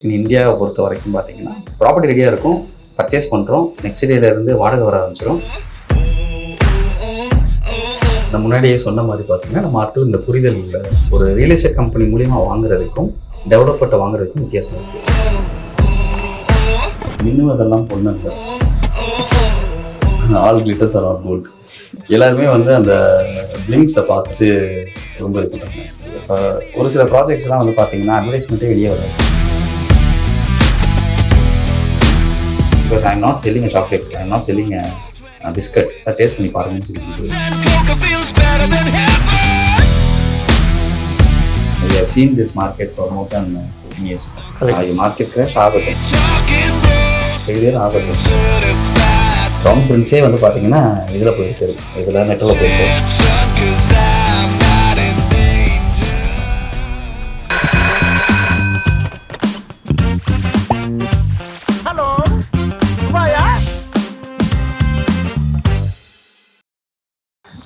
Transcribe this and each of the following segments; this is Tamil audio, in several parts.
இந்தியாவை பொறுத்த வரைக்கும் பார்த்தீங்கன்னா ப்ராப்பர்ட்டி ரெடியாக இருக்கும், பர்ச்சேஸ் பண்ணுறோம், நெக்ஸ்ட் டேலேருந்து வாடகை வர ஆரம்பிச்சிடும். நான் முன்னாடியே சொன்ன மாதிரி பார்த்தீங்கன்னா நம்ம ஆட்கள் இந்த புரிதல் இல்லை. ஒரு ரியல் எஸ்டேட் கம்பெனி மூலியமாக வாங்குறதுக்கும் டெவலப்பர்ட்டை வாங்குறதுக்கும் வித்தியாசம் இருக்குது. இன்னும் அதெல்லாம் பொண்ணு இல்லை, all glitters are all gold. எல்லாருமே வந்து அந்த லிங்க்ஸை பார்த்துட்டு ரொம்ப இது பண்ணுறாங்க. இப்போ ஒரு சில ப்ராஜெக்ட்ஸ்லாம் வந்து பார்த்தீங்கன்னா அட்வர்டைஸ்மெண்ட்டே வெளியே வராது. Because I am not selling a chocolate, I am not selling a biscuit. Sir, taste பண்ணி பாருங்கன்னு சொல்லிட்டு. We have seen this market for more than 15 years. Market crash ஆகட்டும், failure ஆகட்டும். Crown Prince வந்து பார்த்தீங்கன்னா இதில் போயிட்டு இருக்கு, இதில் மெட்ரோவில் போயிட்டு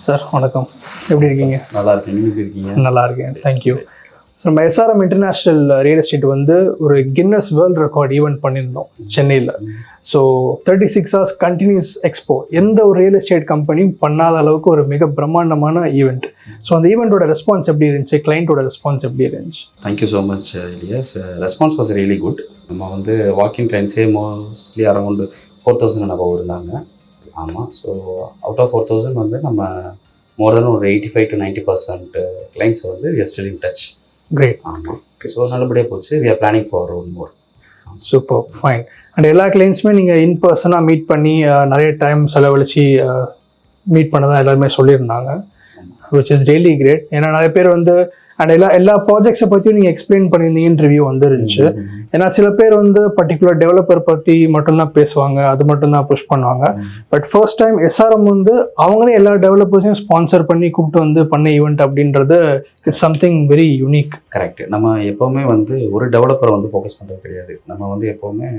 சார் வணக்கம், எப்படி இருக்கீங்க? நல்லா இருக்கேன். நீங்கள் எப்படி இருக்கீங்க? நல்லா இருக்கேன், தேங்க்யூ. ஸோ நம்ம எஸ்ஆர்எம் இன்டர்நேஷ்னல் ரியல் எஸ்டேட் வந்து ஒரு கின்னஸ் வேர்ல்ட் ரெக்கார்ட் ஈவெண்ட் பண்ணியிருந்தோம் சென்னையில். ஸோ 36 hours கண்டினியூஸ் எக்ஸ்போ எந்த ஒரு ரியல் எஸ்டேட் கம்பெனியும் பண்ணாத அளவுக்கு ஒரு மிக பிரம்மாண்டமான ஈவெண்ட். ஸோ அந்த ஈவெண்ட்டோட ரெஸ்பான்ஸ் எப்படி இருந்துச்சு, கிளைண்ட்டோட ரெஸ்பான்ஸ் எப்படி இருந்துச்சு? Thank you so much Ilyas. Response was really good. நம்ம வந்து வாக்கிங் கிளைண்ட்ஸே மோஸ்ட்லி அரௌண்ட் 4000 நம்ம இருந்தாங்க. ஆமாம். ஸோ அவுட் ஆஃப் 4000 வந்து நம்ம மோர் தென் ஒரு 85 to 90% கிளைண்ட்ஸ் வந்து we are still in touch. Great. ஆமாம். ஸோ நல்லபடியாக போச்சு. we are planning for one more. Super, fine. And எல்லா கிளைண்ட்ஸுமே நீங்கள் இன் பர்சனாக மீட் பண்ணி நிறைய டைம் செலவழித்து மீட் பண்ணதான் எல்லாருமே சொல்லியிருந்தாங்க, விச் இஸ் ரியலி கிரேட். ஏன்னா நிறைய பேர் வந்து அண்ட் எல்லா ப்ராஜெக்ட்ஸை பற்றியும் நீங்கள் எக்ஸ்பிளைன் பண்ணியிருந்தீங்கன்னு ரிவ்யூ வந்துருந்துச்சு. ஏன்னா சில பேர் வந்து பர்டிகுலர் டெவலப்பர் பற்றி மட்டும்தான் பேசுவாங்க, அது மட்டும்தான் புஷ் பண்ணுவாங்க. பட் ஃபர்ஸ்ட் டைம் எஸ்ஆர்எம் வந்து அவங்களே எல்லா டெவலப்பர்ஸையும் ஸ்பான்சர் பண்ணி கூப்பிட்டு வந்து பண்ண ஈவெண்ட் அப்படின்றது it's something very unique. Correct. நம்ம எப்போவுமே வந்து ஒரு டெவலப்பரை வந்து ஃபோக்கஸ் பண்ணுறது கிடையாது. நம்ம வந்து எப்போவுமே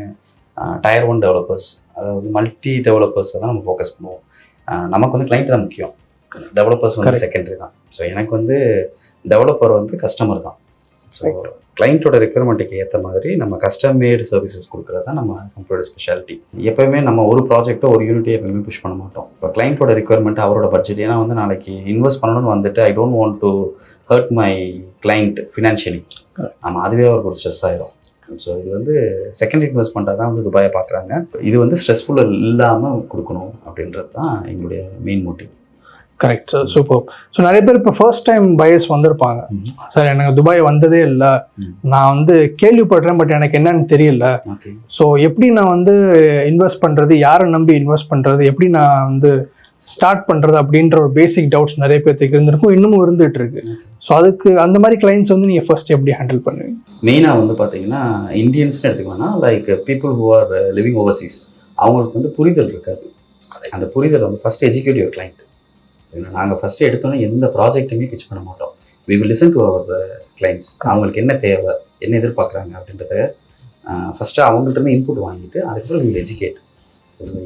டயர் 1 டெவலப்பர்ஸ், அதாவது மல்டி டெவலப்பர்ஸை தான் நம்ம ஃபோக்கஸ் பண்ணுவோம். நமக்கு வந்து கிளைண்ட் தான் முக்கியம், டெவலப்பர்ஸ் வந்து செகண்டரி தான். ஸோ எனக்கு வந்து டெவலப்பர் வந்து கஸ்டமர் தான். ஸோ கிளைண்ட்டோட ரெக்யர்மெண்ட்டுக்கு ஏற்ற மாதிரி நம்ம கஸ்டம் மேட் சர்வீசஸ் கொடுக்குறது தான் நம்ம கம்பெனியோட ஸ்பெஷாலிட்டி. எப்போயுமே நம்ம ஒரு ப்ராஜெக்ட்டோ ஒரு யூனிட்டை எப்போயுமே புஷ் பண்ண மாட்டோம். இப்போ கிளைண்ட்டோட ரெக்யர்மெண்ட், அவரோட பட்ஜெட். ஏன்னா வந்து நாளைக்கு இன்வெஸ்ட் பண்ணணும்னு வந்துட்டு I don't want to hurt my client financially. ஆமாம், அதுவே அவருக்கு ஒரு ஸ்ட்ரெஸ் ஆகிடும். ஸோ இது வந்து செகண்ட் இன்வெஸ்ட்மெண்ட்டாக தான் வந்து துபாயை பார்க்குறாங்க. இது வந்து ஸ்ட்ரெஸ்ஃபுல் இல்லாமல் கொடுக்கணும் அப்படின்றது தான் எங்களுடைய main motive. Correct sir, super. So நிறைய பேர் இப்போ ஃபர்ஸ்ட் டைம் பையர்ஸ் வந்திருப்பாங்க. சார் எனக்கு துபாய் வந்ததே இல்லை, நான் வந்து கேள்விப்படுறேன் பட் எனக்கு என்னன்னு தெரியல. ஸோ எப்படி நான் வந்து இன்வெஸ்ட் பண்ணுறது, யாரை நம்பி இன்வெஸ்ட் பண்ணுறது, எப்படி நான் வந்து ஸ்டார்ட் பண்ணுறது அப்படின்ற ஒரு பேசிக் டவுட்ஸ் நிறைய பேருக்கு இருந்திருக்கும், இன்னமும் இருந்துகிட்டு இருக்கு. ஸோ அதுக்கு அந்த மாதிரி கிளைண்ட்ஸ் வந்து நீங்கள் ஃபர்ஸ்ட் எப்படி ஹேண்டில் பண்ணுவீங்க? மெயினாக வந்து பார்த்தீங்கன்னா இந்தியன்ஸ்னு எடுத்துக்கலாம்னா like people who are living overseas, அவங்களுக்கு வந்து புரிதல் இருக்காது. அந்த புரிதல் வந்து ஃபஸ்ட் எஜுகேட் யுவர் கிளைண்ட். நாங்கள் ஃபஸ்ட்டு எடுத்தோன்னே எந்த ப்ராஜெக்ட்டுமே பிச் பண்ண மாட்டோம். We will listen to our clients. அவங்களுக்கு என்ன தேவை, என்ன எதிர்பார்க்குறாங்க அப்படின்றத ஃபஸ்ட்டு அவங்கள்ட்ட இன்புட் வாங்கிட்டு அதுக்கப்புறம் வி வில் எஜுகேட்.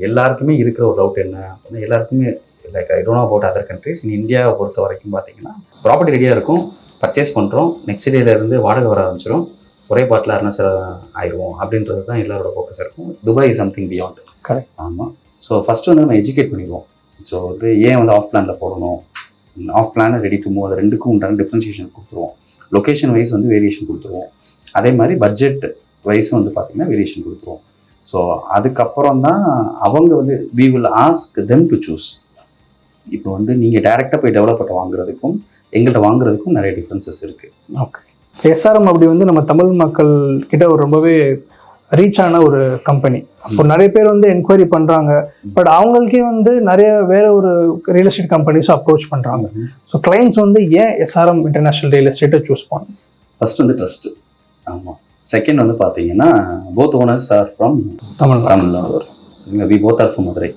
எல்லாருக்குமே இருக்கிற ஒரு டவுட் என்ன அப்படின்னா, எல்லாருக்குமே like I don't know about other countries. இந்தியாவை பொறுத்த வரைக்கும் பார்த்தீங்கன்னா ப்ராப்பர்ட்டி ரெடியாக இருக்கும், பர்ச்சேஸ் பண்ணுறோம், நெக்ஸ்ட் டேலேருந்து வாடகை வர ஆரம்பிச்சிடும், ஒரே பாட்டில் அருணாச்சலம் ஆயிடுவோம் அப்படின்றது தான் எல்லாரோட ஃபோக்கஸ் இருக்கும். Dubai is something beyond. Correct. ஆமாம். ஸோ ஃபஸ்ட்டு வந்து நம்ம எஜுகேட் பண்ணிடுவோம். ஸோ வந்து ஏன் வந்து ஆஃப் பிளானில் போடணும், ஆஃப் பிளானை ரெடி டு மூவ், அது ரெண்டுக்கும் உண்டான டிஃப்ரென்ஷியேஷன் கொடுத்துருவோம். லொக்கேஷன் வைஸ் வந்து வேரியேஷன் கொடுத்துருவோம். அதே மாதிரி பட்ஜெட் வைஸும் வந்து பார்த்திங்கன்னா வேரியேஷன் கொடுத்துருவோம். ஸோ அதுக்கப்புறம் தான் அவங்க வந்து we will ask them to choose. இப்போ வந்து நீங்கள் டைரெக்டாக போய் டெவலப்பர்ட்ட வாங்குறதுக்கும் எங்கள்கிட்ட வாங்குறதுக்கும் நிறைய டிஃப்ரென்சஸ் இருக்குது. ஓகே. எஸ்ஆர்எம் அப்படி வந்து நம்ம தமிழ் மக்கள் கிட்ட ஒரு ரொம்பவே ரீச் ஆன ஒரு கம்பெனி. அப்போ நிறைய பேர் வந்து என்கொயரி பண்ணுறாங்க, பட் அவங்களுக்கே வந்து நிறைய வேற ஒரு ரியல் எஸ்டேட் கம்பெனிஸும் அப்ரோச் பண்ணுறாங்க. ஸோ கிளைண்ட்ஸ் வந்து ஏன் எஸ்ஆர்எம் இன்டர்நேஷ்னல் ரியல் எஸ்டேட்டை சூஸ் பண்ணணும்? ஃபர்ஸ்ட் வந்து ட்ரஸ்ட்டு. ஆமாம். செகண்ட் வந்து பார்த்தீங்கன்னா both owners are from Tamil Nadu. We both are from Madurai.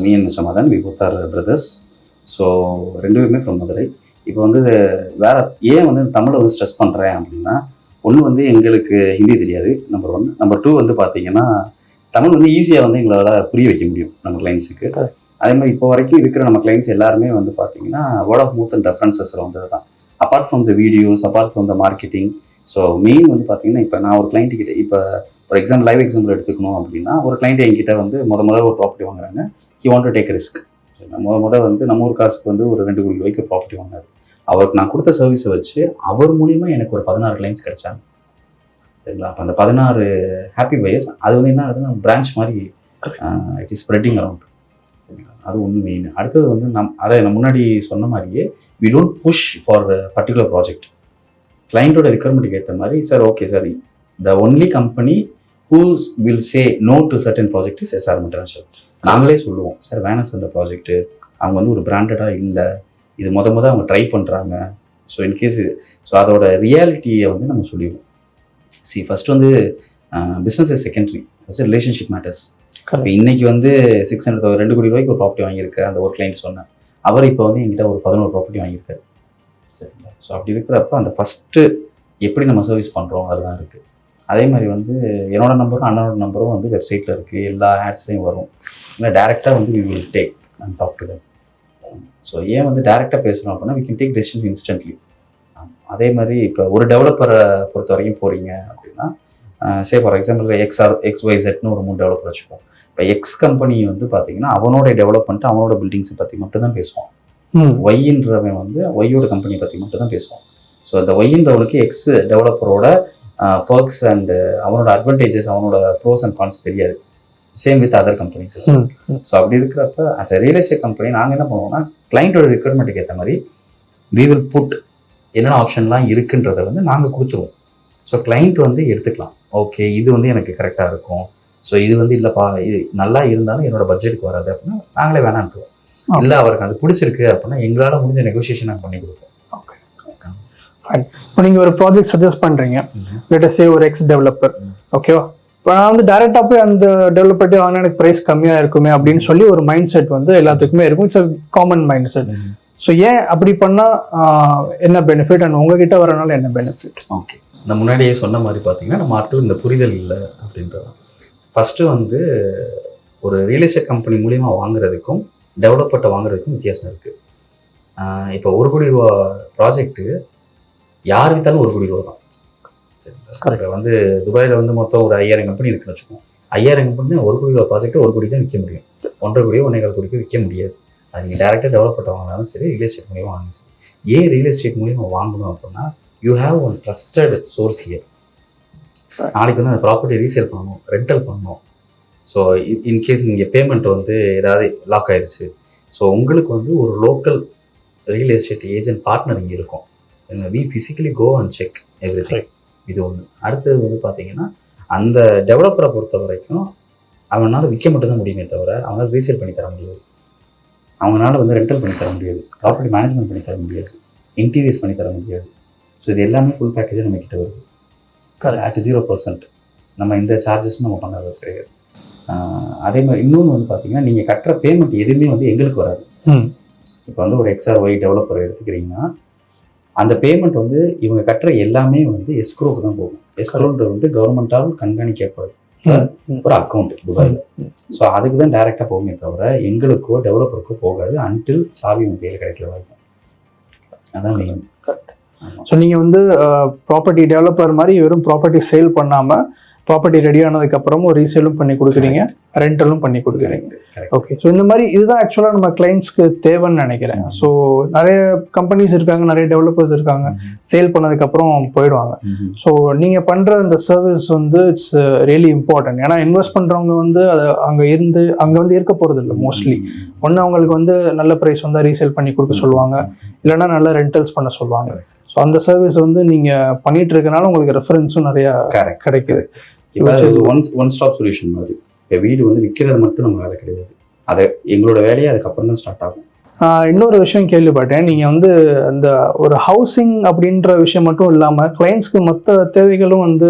Me and mister Madan, we both are brothers. So ரெண்டு பேருமே ஃப்ரம் மதுரை. இப்போ வந்து வேற ஏன் வந்து தமிழை வந்து ஸ்ட்ரெஸ் பண்ணுறேன் அப்படின்னா, ஒன்று வந்து எங்களுக்கு ஹிந்தி தெரியாது, நம்பர் 1. நம்பர் 2 வந்து பார்த்தீங்கன்னா தமிழ் வந்து ஈஸியாக வந்து எங்களால் புரிய வைக்க முடியும் நம்ம கிளைண்ட்ஸுக்கு. அதே மாதிரி இப்போ வரைக்கும் இருக்கிற நம்ம கிளைண்ட்ஸ் எல்லாருமே வந்து பார்த்தீங்கன்னா வேர்ட் ஆஃப் மவுத் அண்ட் ரெஃபரன்சஸில் வந்தது தான். Apart from the videos, apart from the marketing, so main வந்து பார்த்தீங்கன்னா இப்போ நான் ஒரு கிளைண்ட் கிட்ட இப்போ ஒரு எக்ஸாம்பிள் எடுத்துக்கணும் அப்படின்னா ஒரு கிளைண்ட் என்கிட்ட வந்து முதல்ல ஒரு ப்ராப்பர்ட்டி வாங்குறாங்க. He want to take risk. வந்து நம்ம ஊர் காசுக்கு வந்து ஒரு 2 கோடி ரூபாய்க்கு ப்ராப்பர்ட்டி வாங்கினார். அவருக்கு நான் கொடுத்த சர்வீஸை வச்சு அவர் மூலிமா எனக்கு ஒரு 16 கிளைண்ட்ஸ் கிடைச்சாங்க. சரிங்களா? அப்போ அந்த 16 ஹாப்பி பையர்ஸ் அது வந்து என்ன ஆகுதுன்னா பிரான்ச் மாதிரி இட் இஸ் ஸ்ப்ரெட்டிங் அரவுண்ட். அது ஒன்று மெயின். அடுத்தது வந்து அதை நான் முன்னாடி சொன்ன மாதிரியே we don't push for particular project. கிளைண்ட்டோட ரிக்வயர்மெண்ட்டுக்கு ஏற்ற மாதிரி sir okay sir the only company who will say no to certain project is SRM international. நாங்களே சொல்லுவோம் சார் வேணாம் சார் இந்த ப்ராஜெக்ட்டு, அவங்க வந்து ஒரு பிராண்டடாக இல்லை, இது அவங்க ட்ரை பண்ணுறாங்க. ஸோ இன்கேஸ் ஸோ அதோட ரியாலிட்டியை வந்து நம்ம சொல்லிடுவோம். ஃபர்ஸ்ட் வந்து business is secondary, first relationship matters. இப்போ இன்னைக்கு வந்து 2 கோடி ரூபாய்க்கு ஒரு ப்ராப்பர்ட்டி வாங்கியிருக்க அந்த ஒரு கிளைண்ட் சொன்னேன். அவர் இப்போ வந்து என்கிட்ட ஒரு 11 ப்ராப்பர்ட்டி வாங்கியிருக்காரு. சரிங்களா? ஸோ அப்படி இருக்கிறப்ப அந்த ஃபஸ்ட்டு எப்படி நம்ம சர்வீஸ் பண்ணுறோம் அதுதான் இருக்குது. அதே மாதிரி வந்து என்னோட நம்பரும் அண்ணனோட நம்பரும் வந்து வெப்சைட்டில் இருக்குது, எல்லா ஆட்ஸ்லையும் வரும். இல்லை டேரெக்டாக வந்து we will take and talk to them. So ஏன் வந்து டேரெக்டாக பேசுகிறோம் அப்படின்னா we can take decisions instantly. அதே மாதிரி இப்போ ஒரு டெவலப்பரை பொறுத்த வரைக்கும் போகிறீங்க அப்படின்னா சே ஃபார் எக்ஸாம்பிள் XYZன்னு ஒரு 3 டெவலப்பர் வச்சுப்போம். இப்போ எக்ஸ் கம்பெனி வந்து பார்த்தீங்கன்னா அவனோட டெவலப்மெண்ட் அவனோட பில்டிங்ஸை பற்றி மட்டும் தான் பேசுவான். ஒய்ன்றவன் வந்து ஒய்யோட கம்பெனியை பற்றி மட்டும் தான் பேசுவான். ஸோ அந்த ஒய்ன்றவனுக்கு எக்ஸ் டெவலப்பரோட பர்க்ஸ் அண்ட் அவனோட அட்வான்டேஜஸ் அவனோட ப்ரோஸ் அண்ட் கான்ஸ் தெரியாது. Same with other companies. So அப்படி இருக்கிறப்ப as a real estate company நாங்கள் என்ன பண்ணுவோம்னா கிளைண்ட்டோட ரிக்வயர்மெண்ட்டுக்கு ஏற்ற மாதிரி வி வில் புட் என்னென்ன ஆப்ஷன்லாம் இருக்குன்றதை வந்து நாங்கள் கொடுத்துருவோம். ஸோ கிளைண்ட் வந்து எடுத்துக்கலாம், ஓகே இது வந்து எனக்கு கரெக்டாக இருக்கும், ஸோ இது வந்து இல்லைப்பா இது நல்லா இருந்தாலும் என்னோட பட்ஜெட்டுக்கு வராது அப்படின்னா நாங்களே வேணான்ட்டுருவோம். இல்லை அவருக்கு அது பிடிச்சிருக்கு அப்படின்னா எங்களால் முடிஞ்ச நெகோசியேஷன் நாங்கள் பண்ணி கொடுப்போம். Okay fine. இப்போ நீங்கள் ஒரு ப்ராஜெக்ட் சஜஸ்ட் பண்ணுறீங்க, லெட் அஸ் சே ஒரு எக்ஸ் டெவலப்பர், ஓகேவா? இப்போ நான் வந்து டேரெக்டாக போய் அந்த டெவலப்பர்ட்டே வாங்கினா எனக்கு ப்ரைஸ் கம்மியாக இருக்குமே அப்படின்னு சொல்லி ஒரு மைண்ட் செட் வந்து எல்லாத்துக்குமே இருக்கும். It's a common mind set. So ஏன் அப்படி பண்ணால் என்ன பெனிஃபிட் அண்ட் உங்ககிட்ட வரனால என்ன பெனிஃபிட்? ஓகே, இந்த முன்னாடியே சொன்ன மாதிரி பார்த்தீங்கன்னா நம்ம ஆட்கள் இந்த புரிதல் இல்லை அப்படின்றது. ஃபஸ்ட்டு வந்து ஒரு ரியல் எஸ்டேட் கம்பெனி மூலிமா வாங்குறதுக்கும் டெவலப்பர்ட்டை வாங்குறதுக்கும் வித்தியாசம் இருக்குது. இப்போ 1 கோடி ரூபா ப்ராஜெக்ட்டு யார் விற்றாலும் 1 கோடி ரூபா தான். சரிங்களா? இப்போ வந்து துபாயில் வந்து மொத்தம் ஒரு 5000 கம்பெனி இருக்குன்னு வச்சுக்கோம். 5000 கம்பெனி 1 கோடி ரூபா ப்ராஜெக்ட்டு 1 கோடி தான் விற்க முடியும். 1.5 கோடியோ 1.25 கோடிக்கோ விற்க முடியாது. அது நீங்கள் டேரெக்டாக டெவலப்பர்ட்டை வாங்கினாலும் சரி, ரியல் எஸ்டேட் மூலியமாக வாங்கினாலும் சரி. ஏன் ரியல் எஸ்டேட் மூலியமாக வாங்கணும் அப்படின்னா you have one trusted source here. நாளைக்கு வந்து அந்த ப்ராப்பர்ட்டி ரீசேல் பண்ணணும், ரெண்டல் பண்ணணும். ஸோ இன்கேஸ் நீங்கள் பேமெண்ட் வந்து ஏதாவது லாக் ஆயிடுச்சு, ஸோ உங்களுக்கு வந்து ஒரு local real estate agent partner இங்கே இருக்கும். We physically go and check everything. இது ஒன்று. அடுத்தது வந்து பார்த்தீங்கன்னா அந்த டெவலப்பரை பொறுத்த வரைக்கும் அவனால் விற்க மட்டும்தான் முடியுமே தவிர அவனால் ரீசேல் பண்ணி தர முடியாது, அவங்களால வந்து ரெண்டல் பண்ணி தர முடியாது, ப்ராப்பர்ட்டி மேனேஜ்மெண்ட் பண்ணி தர முடியாது, இன்டீரியர்ஸ் பண்ணி தர முடியாது. ஸோ இது எல்லாமே ஃபுல் பேக்கேஜாக நம்மக்கிட்ட வருது அட் 0%. நம்ம இந்த சார்ஜஸும் நம்ம பண்ணது கிடையாது. அதே மாதிரி இன்னொன்று வந்து பார்த்தீங்கன்னா நீங்கள் கட்டுற பேமெண்ட் எதுவுமே வந்து எங்களுக்கு வராது. இப்போ வந்து ஒரு XRY டெவலப்பர் எடுத்துக்கிறீங்கன்னா அந்த பேமெண்ட் வந்து இவங்க கட்டுற எல்லாமே வந்து எஸ்க்ரோக்கு தான் போகும். எஸ்க்ரோன்றது வந்து கவர்மெண்ட்டால் கண்காணிக்கப்படுது ஒரு அக்கௌண்ட் துபாயில். ஸோ அதுக்கு தான் டைரெக்டாக போகுமே தவிர எங்களுக்கோ டெவலப்பருக்கோ போகாது அன்டில் சாவி உங்கள் கையில் கிடைக்கிற வரைக்கும். அதான் மெயின். ஸோ நீங்கள் வந்து ப்ராப்பர்ட்டி டெவலப்பர் மாதிரி வெறும் ப்ராப்பர்ட்டி சேல் பண்ணாமல் ப்ராப்பர்ட்டி ரெடி ஆனதுக்கப்புறமும் ரீசேலும் பண்ணி கொடுக்குறீங்க, ரெண்டலும் பண்ணி கொடுக்குறீங்க. ஓகே, ஸோ இந்த மாதிரி இதுதான் ஆக்சுவலாக நம்ம கிளைண்ட்ஸ்க்கு தேவைன்னு நினைக்கிறேன். ஸோ நிறைய கம்பெனிஸ் இருக்காங்க, நிறைய டெவலப்பர்ஸ் இருக்காங்க, சேல் பண்ணதுக்கப்புறம் போயிடுவாங்க. ஸோ நீங்கள் பண்ணுற இந்த சர்வீஸ் வந்து இட்ஸ் ரியலி இம்பார்ட்டன்ட். ஏன்னா இன்வெஸ்ட் பண்ணுறவங்க வந்து அதை அங்கே வந்து இருக்க போகிறது இல்லை மோஸ்ட்லி. ஒன்று அவங்களுக்கு வந்து நல்ல ப்ரைஸ் வந்தால் ரீசேல் பண்ணி கொடுக்க சொல்லுவாங்க, இல்லைன்னா நல்ல ரெண்டல்ஸ் பண்ண சொல்லுவாங்க. ஸோ அந்த சர்வீஸ் வந்து நீங்கள் பண்ணிட்டு இருக்கனால உங்களுக்கு ரெஃபரன்ஸும் நிறையா கிடைக்குது. ஒன் ஸ்டாப் சொல்யூஷன் மாதிரி. இப்போ வீடு வந்து விற்கிறது மட்டும் நம்ம வேலை கிடையாது, அதை எங்களோட வேலையை அதுக்கப்புறம் தான் ஸ்டார்ட் ஆகும். இன்னொரு விஷயம் கேள்விப்பட்டேன், நீங்கள் வந்து அந்த ஒரு ஹவுசிங் அப்படின்ற விஷயம் மட்டும் இல்லாமல் கிளைண்ட்ஸ்க்கு மொத்த தேவைகளும் வந்து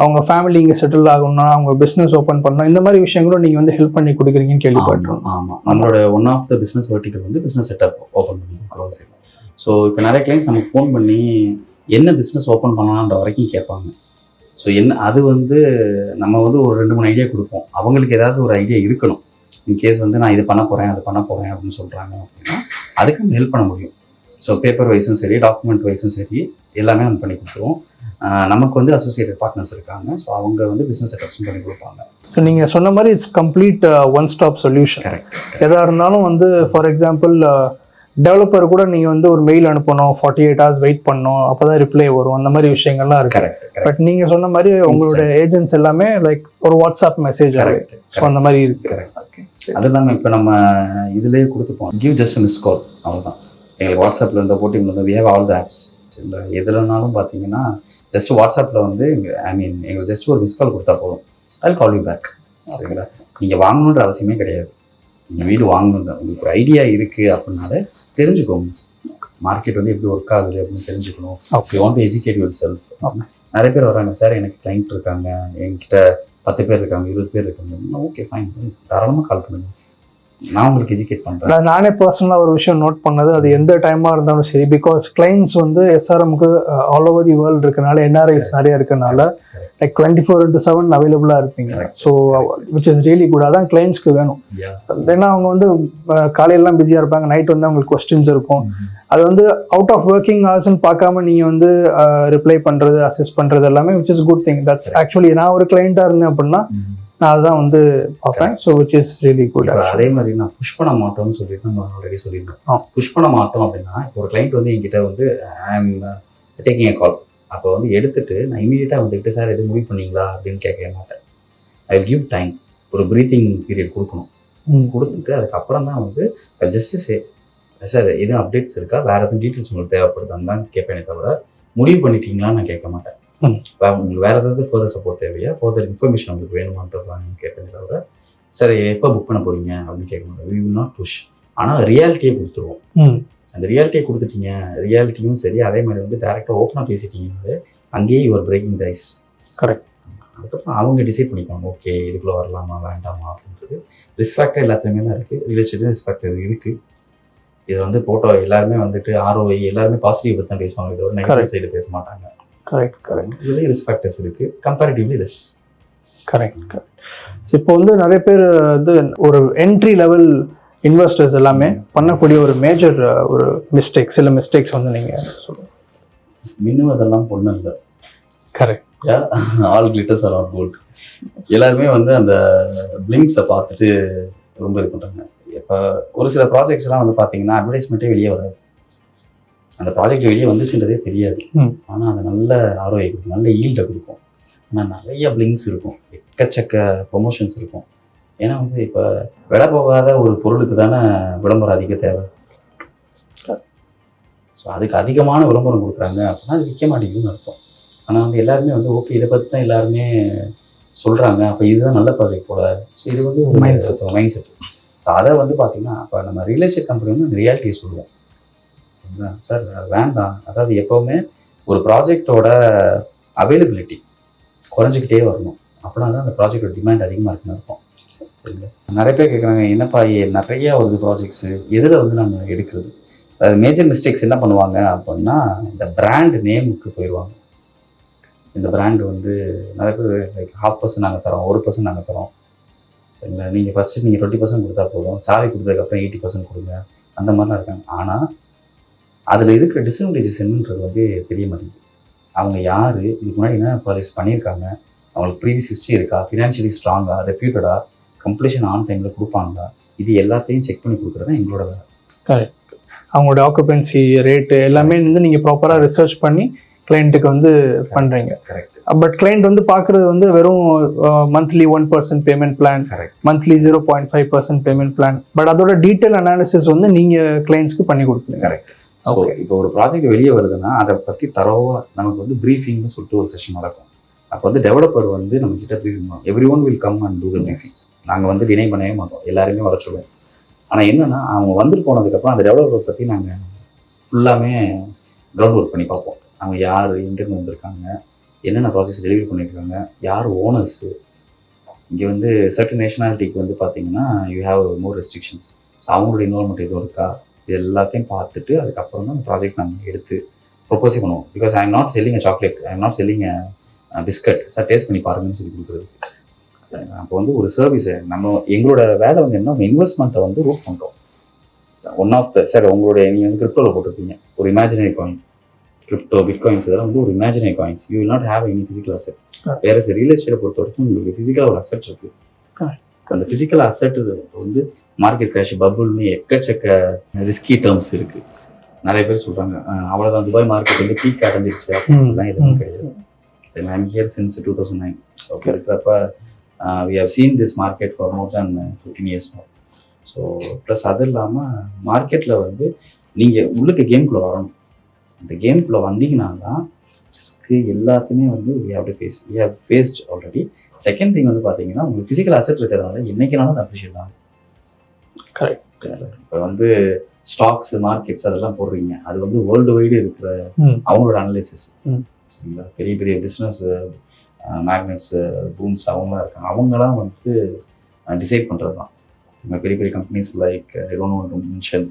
அவங்க ஃபேமிலி இங்கே செட்டில் ஆகணும்னா, அவங்க பிஸ்னஸ் ஓப்பன் பண்ணணும், இந்த மாதிரி விஷயங்களும் நீங்கள் வந்து ஹெல்ப் பண்ணி கொடுக்குறீங்கன்னு கேள்விப்பட்டோம். ஆமாம், நம்மளோட one of the business vertical வந்து பிஸ்னஸ் செட்டப் ஓப்பன் பண்ணிருக்கோம். ஸோ இப்போ நிறைய கிளைண்ட்ஸ் நமக்கு ஃபோன் பண்ணி என்ன பிஸ்னஸ் ஓப்பன் பண்ணலான்ற வரைக்கும் கேட்பாங்க. ஸோ அது வந்து நம்ம வந்து ஒரு 2-3 ஐடியா கொடுப்போம். அவங்களுக்கு ஏதாவது ஒரு ஐடியா இருக்கணும். இன்கேஸ் வந்து நான் இது பண்ண போகிறேன் அது பண்ண போகிறேன் அப்படின்னு சொல்கிறாங்க அப்படின்னா அதுக்கு நம்ம ஹெல்ப் பண்ண முடியும். ஸோ பேப்பர் வைஸும் சரி, டாக்குமெண்ட் வைஸும் சரி, எல்லாமே நம்ம பண்ணி கொடுத்துருவோம். நமக்கு வந்து அசோசியேட்டட் பார்ட்னர்ஸ் இருக்காங்க. ஸோ அவங்க வந்து பிஸ்னஸ் செட்டப்ஸும் பண்ணி கொடுப்பாங்க. ஸோ நீங்கள் சொன்ன மாதிரி it's complete one stop solution. Correct. எதாக இருந்தாலும் வந்து ஃபார் எக்ஸாம்பிள் டெவலப்பர் கூட நீங்கள் வந்து ஒரு மெயில் அனுப்பணும், 48 hours வெயிட் பண்ணணும், அப்போ தான் ரிப்ளை வரும், அந்த மாதிரி விஷயங்கள்லாம் இருக்கு. கரெக்ட். பட் நீங்கள் சொன்ன மாதிரி உங்களோட ஏஜென்ட்ஸ் எல்லாமே லைக் ஒரு வாட்ஸ்அப் மெசேஜ் ஸோ அந்த மாதிரி இருக்கு. அது இல்லாமல் இப்போ நம்ம இதுலேயே கொடுத்துப்போம், கிவ் ஜஸ்ட் மிஸ் கால், அவ்வளோதான். எங்களுக்கு வாட்ஸ்அப்பில் இருந்த போட்டிங்கில் வந்து we have all the apps. இல்லை எதுலனாலும் பார்த்தீங்கன்னா ஜஸ்ட் வாட்ஸ்அப்பில் வந்து எங்களுக்கு ஜஸ்ட் ஒரு மிஸ் கால் கொடுத்தா போதும், I will call you back. சரிங்களா? நீங்கள் வாங்கணுன்ற அவசியமே கிடையாது. நீங்கள் வீடு வாங்கணுன்ற உங்களுக்கு ஒரு ஐடியா இருக்குது அப்படின்னாலே தெரிஞ்சுக்கோங்க, மார்க்கெட் வந்து எப்படி ஒர்க் ஆகுது அப்படின்னு தெரிஞ்சுக்கணும். You want to educate your self. நிறைய பேர் வராங்க, சார் எனக்கு கிளைண்ட் இருக்காங்க, என்கிட்ட 10 பேர் இருக்காங்க, 20 பேர் இருக்காங்க. ஓகே ஃபைன், தாராளமாக கால் பண்ணுங்க, நான் உங்களுக்கு எஜுகேட் பண்ணுறேன். நானே பர்சனலாக ஒரு விஷயம் நோட் பண்ணது, அது எந்த டைமாக இருந்தாலும் சரி, பிகாஸ் கிளைண்ட்ஸ் வந்து எஸ்ஆர்எம்க்கு ஆல் ஓவர் தி வேர்ல்டு இருக்கனால, என்ஆர்ஐஸ் நிறைய இருக்கனால லைக் 24/7 அவைலபிளாக இருப்பீங்க. So which is really good. அதான் கிளைண்ட்ஸ்க்கு வேணும். ஏன்னா அவங்க வந்து காலையிலலாம் பிஸியாக இருப்பாங்க, நைட் வந்து அவங்களுக்கு கொஸ்டின்ஸ் இருக்கும். அது வந்து அவுட் ஆஃப் ஒர்க்கிங் ஹவர்ஸ்ன்னு பார்க்காம நீங்கள் வந்து ரிப்ளை பண்ணுறது, அசிஸ்ட் பண்ணுறது எல்லாமே which is good thing. That's actually நான் ஒரு கிளைண்ட்டாக இருந்தேன் அப்படின்னா நான் அதுதான் வந்து பார்ப்பேன். So which is really good. அதே மாதிரி நான் புஷ் பண்ண மாட்டோம்னு சொல்லிட்டு நம்ம ஆல்ரெடி சொல்லியிருந்தோம். புஷ் பண்ண மாட்டோம் அப்படின்னா, இப்போ ஒரு கிளைண்ட் வந்து என்கிட்ட வந்து ஐ எம் டேக்கிங் எ கால், அப்போ வந்து எடுத்துட்டு நான் இமீடியட்டாக வந்துக்கிட்டு சார் எதுவும் முடிவு பண்ணீங்களா அப்படின்னு கேட்க மாட்டேன். ஐ வில் கிவ் டைம், ஒரு ப்ரீத்திங் பீரியட் கொடுக்கணும். கொடுத்துட்டு அதுக்கப்புறம் தான் வந்து ஜஸ்ட் சே சார் எதுவும் அப்டேட்ஸ் இருக்கா, வேறு எதுவும் டீட்டெயில்ஸ் உங்களுக்கு தேவைப்படுதான்னு தான் கேட்பேனே தவிர முடிவு பண்ணிட்டீங்களான்னு நான் கேட்க மாட்டேன். உங்களுக்கு வேறு ஏதாவது ஃபர்தர் சப்போர்ட் தேவையா, ஃபர்தர் இன்ஃபர்மேஷன் உங்களுக்கு வேணுமான்றதான் கேட்பேனே தவிர சார் எப்போ புக் பண்ண போகிறீங்க அப்படின்னு கேட்க மாட்டேன். We will not push. ஆனால் ரியாலிட்டியை கொடுத்துருவோம். அந்த ரியாலிட்டியை கொடுத்துட்டீங்க, ரியாலிட்டியும் சரி, அதே மாதிரி வந்து டேரெக்டாக ஓப்பனாக பேசிட்டீங்கன்னாலே அங்கேயே your breaking the ice. Correct. அதுக்கப்புறம் அவங்க டிசைட் பண்ணிப்பாங்க, ஓகே இதுக்குள்ளே வரலாமா வேண்டாமா அப்படின்றது. ரிஸ்க் ஃபேக்டர் எல்லாத்துலேயுமே தான் இருக்குது, ரியல் எஸ்டேட் ரிஸ்க் ஃபேக்டர் இருக்குது. இது வந்து போட்டோ எல்லாருமே வந்துட்டு ROI எல்லாருமே பாசிட்டிவ் பற்றி தான் பேசுவாங்க, இது ஒரு நெகட்டிவ் சைடு பேச மாட்டாங்க. கரெக்ட். இதுலேயும் ரிஸ்க் ஃபேக்டர்ஸ் இருக்குது, கம்பேரிட்டிவ்லி லெஸ். கரெக்ட். இப்போ வந்து நிறைய பேர் வந்து ஒரு என்ட்ரி லெவல் இன்வெஸ்டர்ஸ் எல்லாமே பண்ணக்கூடிய ஒரு மேஜர் ஒரு மிஸ்டேக்ஸ், சில மிஸ்டேக்ஸ் வந்து நீங்கள் சொல்லுங்கள். மின்னுவதெல்லாம் பொண்ணு இல்லை. Correct. All glitters are all gold. எல்லாருமே வந்து அந்த பிளிங்க்ஸை பார்த்துட்டு ரொம்ப இது பண்ணுறாங்க. இப்போ ஒரு சில ப்ராஜெக்ட்ஸ்லாம் வந்து பார்த்தீங்கன்னா அட்வர்டைஸ்மெண்ட்டே வெளியே வராது, அந்த ப்ராஜெக்ட் வெளியே வந்துச்சுன்றதே தெரியாது. ஆனால் அது நல்ல ROI கொடுக்கும், நல்ல ஈல்டை கொடுக்கும். ஆனால் நிறைய பிளிங்க்ஸ் இருக்கும், எக்கச்சக்க ப்ரொமோஷன்ஸ் இருக்கும். ஏன்னா வந்து இப்போ விலை போகாத ஒரு பொருளுக்கு தானே விளம்பரம் அதிக தேவை. ஸோ அதுக்கு அதிகமான விளம்பரம் கொடுக்குறாங்க அப்படின்னா அது விற்க மாட்டேங்குதுன்னு அர்த்தம். ஆனால் வந்து எல்லாருமே வந்து ஓகே இதை பற்றி தான் எல்லாருமே சொல்கிறாங்க, அப்போ இதுதான் நல்ல ப்ராஜெக்ட் போல. ஸோ இது வந்து ஒரு மைண்ட் செட். ஸோ அதை வந்து பார்த்திங்கன்னா இப்போ நம்ம ரியல் எஸ்டேட் கம்பெனி வந்து அந்த ரியாலிட்டியை சொல்லுவோம். சரிங்களா சார், வேண்டாம். அதாவது எப்போவுமே ஒரு ப்ராஜெக்டோட அவைலபிலிட்டி குறைஞ்சிக்கிட்டே வரணும், அப்படின்னா தான் அந்த ப்ராஜெக்டோட டிமாண்ட் அதிகமாக இருக்குன்னு இருக்கும். சரிங்களா? நிறைய பேர் கேட்குறாங்க, என்னப்பா நிறையா வருது ப்ராஜெக்ட்ஸு, எதில் வந்து நம்ம எடுக்கிறது? அதாவது மேஜர் மிஸ்டேக்ஸ் என்ன பண்ணுவாங்க அப்படின்னா, இந்த பிராண்ட் நேமுக்கு போயிடுவாங்க. இந்த பிராண்டு வந்து நிறைய பேர் லைக் 0.5% நாங்கள் தரோம், 1% நாங்கள் தரோம். சரிங்களா? நீங்கள் ஃபஸ்ட்டு நீங்கள் 20% கொடுத்தா போதும், சாவி கொடுத்ததுக்கப்புறம் 80% கொடுங்க, அந்த மாதிரிலாம் இருக்காங்க. ஆனால் அதில் இருக்கிற டிஸ்அட்வான்டேஜஸ் என்னன்றது வந்து தெரிய மாட்டேங்குது. அவங்க யார், இதுக்கு முன்னாடி என்ன ப்ராஜெக்ட்ஸ் பண்ணியிருக்காங்க, அவங்களுக்கு ப்ரீவியஸ் ஹிஸ்ட்ரி இருக்கா, ஃபினான்ஷியலி ஸ்ட்ராங்காக, ரெப்யூட்டடாக, கம்ப்ளீஷன் ஆன் டைமில் கொடுப்பாங்க, இது எல்லாத்தையும் செக் பண்ணி கொடுக்குறது தான் எங்களோட வேலை. கரெக்ட். அவங்களோட ஆக்குபென்சி ரேட்டு எல்லாமே வந்து நீங்கள் ப்ராப்பராக ரிசர்ச் பண்ணி கிளைண்ட்டுக்கு வந்து பண்ணுறீங்க. கரெக்ட். பட் கிளைண்ட் வந்து பார்க்குறது வந்து வெறும் monthly 1% payment plan, monthly 0.5% payment plan, but அதோட டீட்டெயில் அனாலிசிஸ் வந்து நீங்கள் கிளைண்ட்ஸ்க்கு பண்ணி கொடுக்குறீங்க. கரெக்ட். ஸோ இப்போ ஒரு ப்ராஜெக்ட் வெளியே வருதுன்னா அதை பற்றி தரவாக நமக்கு வந்து ப்ரீஃபிங்னு சொல்லிட்டு ஒரு செஷன் நடக்கும். அப்போ வந்து டெவலப்பர் வந்து நம்மக்கிட்ட ப்ரீஃபிங் பண்ணுவோம். Everyone will come and do the briefing. நாங்கள் வந்து டினை பண்ணவே மாட்டோம், எல்லாருமே வர சொல்லுவோம். ஆனால் என்னென்னா அவங்க வந்துட்டு போனதுக்கப்புறம் அந்த டெவலப்பர் பற்றி நாங்கள் ஃபுல்லாமே கிரவுண்ட் ஒர்க் பண்ணி பார்ப்போம். அவங்க யார், எங்கேருந்து வந்திருக்காங்க, என்னென்ன ப்ராஜெக்ட்ஸ் டெலிவரி பண்ணியிருக்காங்க, யார் ஓனர்ஸு. இங்கே வந்து சர்டன் நேஷனாலிட்டிக்கு வந்து பார்த்தீங்கன்னா you have more restrictions. So அவங்களோட இன்வால்மெண்ட் எதுவும் இருக்கா, இது எல்லாத்தையும் பார்த்துட்டு அதுக்கப்புறம் தான் அந்த ப்ராஜெக்ட் நாங்கள் எடுத்து ப்ரொப்போஸே பண்ணுவோம். Because I am not selling a chocolate, I am not selling a biscuit. Sir taste பண்ணி பாருங்கன்னு சொல்லி கொடுக்குறது. அப்போ வந்து ஒரு சர்வீஸை எங்களோட வேலை வந்து என்ன, இன்வெஸ்ட்மெண்ட்டை வந்து ரூட் பண்ணுறோம். ஒன் ஆஃப் த சார் உங்களுடைய நீங்கள் வந்து கிரிப்டோவில் போட்டிருப்பீங்க ஒரு இமேஜினரி காயின், கிரிப்டோ பிட்காயின்ஸ் இதெல்லாம் வந்து ஒரு imaginary coins. You will not have any physical asset. வேற ரியல் எஸ்டேட்டை பொறுத்த வரைக்கும் உங்களுக்கு ஃபிசிக்கலாக ஒரு அசெட் இருக்கு. அந்த ஃபிசிக்கல் அசெட் வந்து மார்க்கெட் கிராஷ் பபுள்னு எக்கச்சக்க ரிஸ்கி டேர்ம்ஸ் இருக்கு. நிறைய பேர் சொல்றாங்க அவ்வளோதான் துபாய் மார்க்கெட் வந்து பீக் அடைஞ்சிருச்சு அப்படின்லாம் எதுவும் கிடையாது. சரி, ஐம் ஹியர் சின்ஸ் 2009. ஸோ அப்படி இருக்கிறப்ப we have seen this market for more than 15 years now. So plus அது இல்லாமல் மார்க்கெட்டில் வந்து நீங்கள் உள்ளுக்கு கேம்குள்ளே வரணும். அந்த கேம்குள்ளே வந்தீங்கன்னா தான் ரிஸ்க்கு எல்லாத்தையுமே வந்து we have faced already. Second thing வந்து பார்த்தீங்கன்னா உங்களுக்கு ஃபிசிக்கல் அசெட் இருக்கிறதுனால என்றைக்குனாலும் அது அப்ரிஷியேட் ஆகும். கரெக்ட். இப்போ வந்து ஸ்டாக்ஸ் மார்க்கெட்ஸ் அதெல்லாம் போடுறீங்க, அது வந்து வேர்ல்டு வைடு இருக்கிற அவங்களோட அனலிசிஸ். சரிங்களா, பெரிய பெரிய பிஸ்னஸ் மேக்னெட்ஸு பூம்ஸ் அவங்களாம் இருக்காங்க, அவங்களாம் வந்து டிசைட் பண்ணுறது தான். பெரிய பெரிய companies like I don't want to mention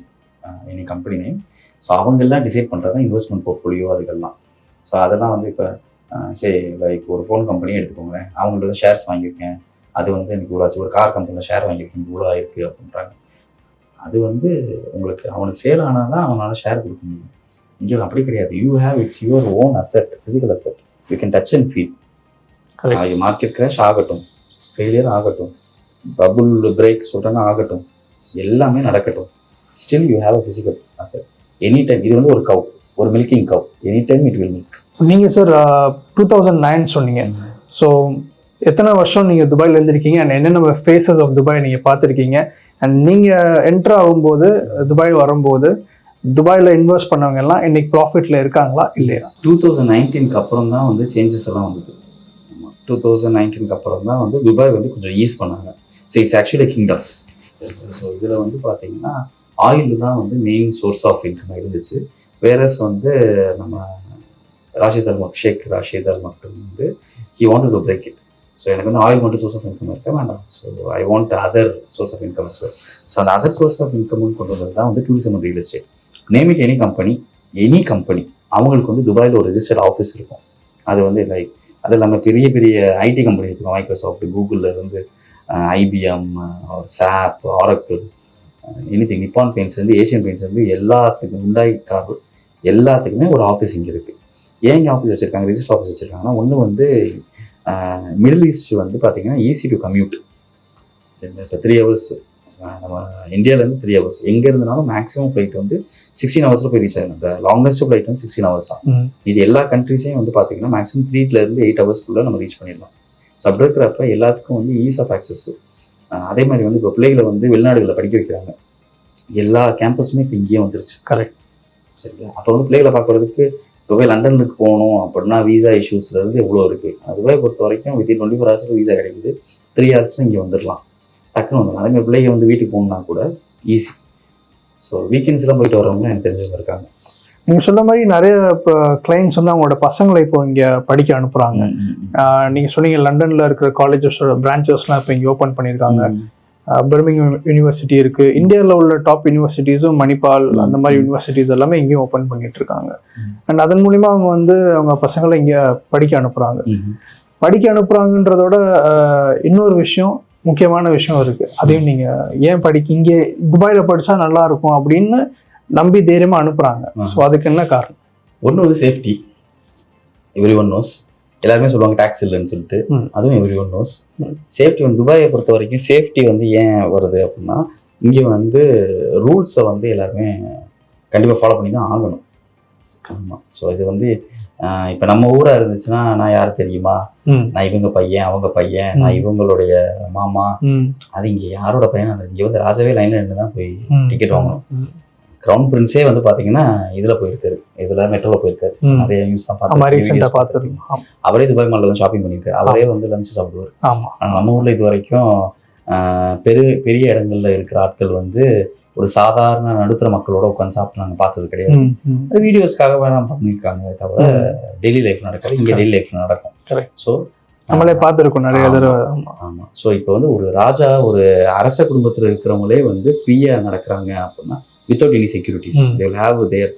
any company name. So அவங்கெல்லாம் டிசைட் பண்ணுறது தான் இன்வெஸ்ட்மெண்ட் போர்ட்ஃபோலியோ அதுக்கெல்லாம். ஸோ அதெல்லாம் வந்து இப்போ சரி லைக் ஒரு ஃபோன் கம்பெனியே எடுத்துக்கோங்களேன், அவங்கள்ட்ட ஷேர்ஸ் வாங்கியிருக்கேன், அது வந்து எனக்கு இவ்வளோ ஆச்சு. ஒரு கார் கம்பெனியில் ஷேர் வாங்கியிருக்கேன், இவ்வளோ ஆயிருக்கு அப்படின்றாங்க. அது வந்து உங்களுக்கு அவனுக்கு சேல் ஆனால் தான் அவனால் ஷேர் கொடுக்க முடியும். இங்கே அப்படி கிடையாது. You have it's your own asset, physical asset, you can touch and feel. Market crash ஆகட்டும், ஃபெயிலியர் ஆகட்டும், பபுள் பிரேக் சொல்கிறாங்க ஆகட்டும், எல்லாமே நடக்கட்டும், still you have a physical asset any time. இது வந்து ஒரு கவ், ஒரு milking cow, any time it will milk. நீங்கள் சார் 2009 சொன்னீங்க. ஸோ எத்தனை வருஷம் நீங்கள் துபாயில் இருந்திருக்கீங்க அண்ட் என்னென்ன ஃபேஸஸ் ஆஃப் துபாய் நீங்கள் பார்த்துருக்கீங்க? அண்ட் நீங்கள் என்ட்ரு ஆகும்போது துபாய் வரும்போது துபாயில் இன்வெஸ்ட் பண்ணவங்க எல்லாம் இன்னைக்கு ப்ராஃபிட்டில் இருக்காங்களா இல்லையா? 2019க்கு அப்புறம் தான் வந்து சேஞ்சஸ் எல்லாம் வந்தது. 2019க்கு அப்புறம் தான் வந்து துபாய் வந்து கொஞ்சம் ஈஸ் பண்ணாங்க. So it's actually kingdom. So இதில் வந்து பார்த்தீங்கன்னா ஆயில் தான் வந்து மெயின் சோர்ஸ் ஆஃப் இன்கம் இருந்துச்சு. வேறஸ் வந்து நம்ம ஷேக் ராஷித் அல் மக்தூம் வந்து he wanted to break it. So எனக்கு வந்து ஆயில் மட்டும் சோர்ஸ் ஆஃப் இன்கம் இருக்க வேண்டாம், so I want other source of income. So அந்த அதர் சோர்ஸ் ஆஃப் இன்கம்னு கொண்டு வந்தது தான் வந்து tourism and real estate. Name it any company அவங்களுக்கு வந்து துபாயில் ஒரு ரெஜிஸ்டர்ட் ஆஃபீஸ் இருக்கும். அது வந்து லைக் அது இல்லாமல் பெரிய பெரிய ஐடி கம்பெனி இருக்கும், மைக்ரோசாஃப்ட், கூகுளில் இருந்து ஐபிஎம், சாப், ஆரக்கிள், எனிதிங், நிப்பான் பெயிண்ட்ஸ்லேருந்து ஏஷியன் பெயிண்ட்ஸ்லேருந்து எல்லாத்துக்கும், ஹுண்டாய் கார் எல்லாத்துக்குமே ஒரு ஆஃபீஸ் இங்கே இருக்குது. ஏன் இங்கே ஆஃபீஸ் வச்சுருக்காங்க, ரெஜிஸ்டர் ஆஃபீஸ் வச்சுருக்காங்கன்னா, ஒன்று வந்து மிடில் ஈஸ்ட் வந்து பார்த்தீங்கன்னா ஈஸி டு கம்யூட். சரிங்களா, இப்போ 3 hours நம்ம இந்தியாவிலேருந்து 3 hours எங்கே இருந்தனாலும் மேக்ஸிமம் ஃப்ளைட் வந்து 16 hours போய் ரீச் ஆகிடும். இந்த லாங்கஸ்ட் ஃப்ளைட் வந்து 16 hours தான். இது எல்லா கண்ட்ரிஸையும் வந்து பார்த்தீங்கன்னா மேக்ஸிமம் 3 to 8 hours நம்ம ரீச் பண்ணிடலாம். ஸோ அப்படி இருக்கிறப்ப எல்லாத்துக்கும் வந்து ஈஸ் ஆஃப் ஆக்சஸ். அதே மாதிரி வந்து இப்போ பிள்ளைகளை வந்து வெளிநாடுகளில் படிக்க வைக்கிறாங்க, எல்லா கேம்பஸுமே இப்போ இங்கேயே வந்துருச்சு. கரெக்ட். சரிங்களா, அப்போ வந்து பிள்ளைகளை பார்க்குறதுக்கு இப்போ லண்டனுக்கு போகணும் அப்படின்னா வீசா இஷ்யூஸ்லேருந்து எவ்வளோ இருக்குது. அதுவே பொறுத்த வரைக்கும் வித்தின் 24 hours வீசா கிடைக்குது, 3 hours இங்கே வந்துடலாம், டக்குன்னு வந்துடலாம். அதேமாதிரி பிள்ளைங்க வந்து வீட்டுக்கு போகணுன்னா கூட ஈஸி. ஸோ வீக்கெண்ட்ஸ்லாம் போயிட்டு வரவங்க எனக்கு தெரிஞ்சவங்க இருக்காங்க. நீங்கள் சொன்ன மாதிரி நிறைய இப்போ கிளைண்ட்ஸ் வந்து அவங்களோட பசங்களை இப்போ இங்கே படிக்க அனுப்புகிறாங்க. நீங்கள் சொன்னீங்க லண்டனில் இருக்கிற காலேஜஸோட பிரான்ச்சஸ்லாம் இப்போ இங்கே ஓப்பன் பண்ணியிருக்காங்க. பர்மிங்ஹாம் யூனிவர்சிட்டி இருக்குது. இந்தியாவில் உள்ள டாப் யூனிவர்சிட்டிஸும் மணிப்பால் அந்த மாதிரி யூனிவர்சிட்டிஸ் எல்லாமே இங்கேயும் ஓப்பன் பண்ணிட்டு இருக்காங்க. அண்ட் அதன் மூலிமா அவங்க வந்து அவங்க பசங்களை இங்கே படிக்க அனுப்புகிறாங்கன்றதோட இன்னொரு விஷயம், முக்கியமான விஷயம் இருக்குது. அதையும் நீங்கள் ஏன் இங்கே துபாயில் படித்தா நல்லா இருக்கும் அப்படின்னு நம்பி தைரியமாக அனுப்புகிறாங்க. ஸோ அதுக்கு என்ன காரணம்? ஒன்று வந்து சேஃப்டி, எவ்ரி ஒன் நோஸ். எல்லாருமே சொல்லுவாங்க டேக்ஸ் இல்லைன்னு சொல்லிட்டு, அதுவும் எவ்ரி ஒன் நோஸ். சேஃப்டி வந்து துபாயை பொறுத்த வரைக்கும் சேஃப்டி வந்து ஏன் வருது அப்படின்னா, இங்கே வந்து ரூல்ஸை வந்து எல்லாருமே கண்டிப்பாக ஃபாலோ பண்ணி தான் ஆகணும். ஆமாம். ஸோ இது வந்து இப்போ நம்ம ஊராக இருந்துச்சுன்னா நான் யார் தெரியுமா, நான் இவங்க பையன், அவங்க பையன், நான் இவங்களுடைய மாமா, அது இங்கே யாரோட பையன், இங்கே வந்து ராஜாவே லைனில் நின்று தான் போய் டிக்கெட் வாங்கணும். கிரவுன் பிரின்ஸே வந்து பார்த்தீங்கன்னா இதில் போயிருக்காரு, இதில் மெட்ரோவில் போயிருக்காரு. நிறைய நியூஸ் தான் பார்த்துருக்கோம். அவரே துபாய் மாலில் வந்து ஷாப்பிங் பண்ணியிருக்காரு, அவரே வந்து லஞ்ச் சாப்பிடுவார். ஆனால் நம்ம ஊரில் இது வரைக்கும் பெரிய இடங்கள்ல இருக்கிற ஆட்கள் வந்து ஒரு சாதாரண நடுத்தர மக்களோட உட்காந்து சாப்பிட்டு நாங்கள் பார்த்தது கிடையாது. அது வீடியோஸ்க்காக வேணாம் பண்ணியிருக்காங்க தவிர டெய்லி லைஃப்ல நடக்காது. இங்கே டெய்லி லைஃப்ல நடக்கும். ஸோ நம்மளே பார்த்துருக்கோம் நிறைய தடவை. ஆமாம். ஸோ இப்போ வந்து ஒரு ராஜா, ஒரு அரச குடும்பத்தில் இருக்கிறவங்களே வந்து ஃப்ரீயாக நடக்கிறாங்க அப்படின்னா without any securities, they will have their